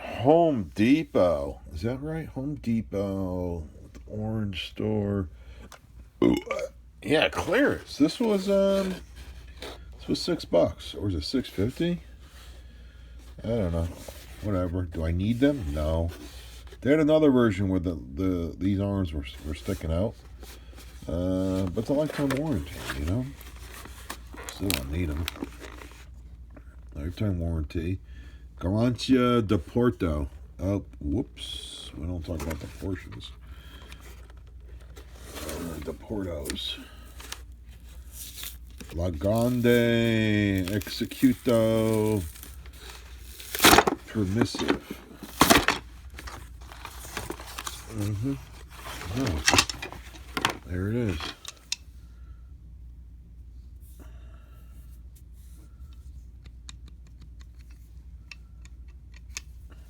Home Depot. Is that right? Home Depot. The orange store. Ooh, yeah, Clearace. This was $6, or was it $6.50? I don't know. Whatever. Do I need them? No. They had another version where these arms were sticking out. But it's a lifetime warranty, you know? Still don't need them. Lifetime warranty. Garantia de Porto. Oh, whoops. We don't talk about the portions. The Portos. La Grande Executo Permissive. Oh, there it is.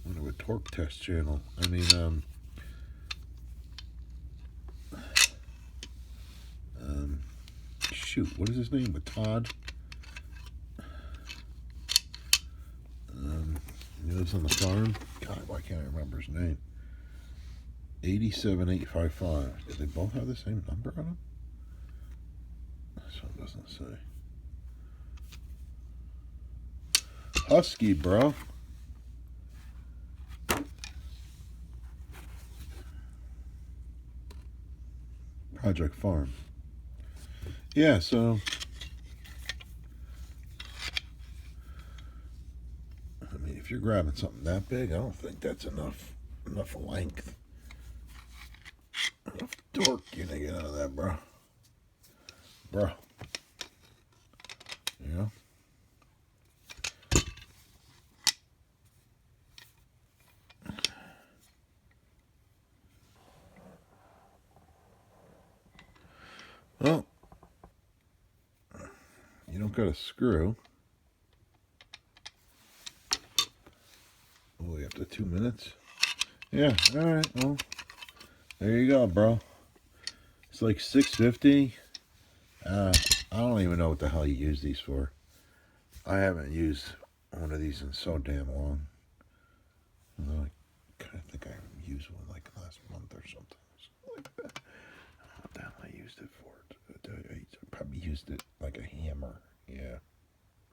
Wonder what torque test channel. I mean, shoot, what is his name? With Todd? He lives on the farm. God, why can't I remember his name? 87855. Did they both have the same number on them? This one doesn't say. Husky, bro. Project Farm. Yeah, so I mean, if you're grabbing something that big, I don't think that's enough length. Enough torque you're gonna get out of that, bro. You know? Well, you don't got a screw. Oh, after 2 minutes? Yeah, alright, well, there you go, bro. It's like $6.50. I don't even know what the hell you use these for. I haven't used one of these in so damn long. I think I used one like last month or something like that. I don't know what the hell I used it for. I probably used it like a hammer. Yeah.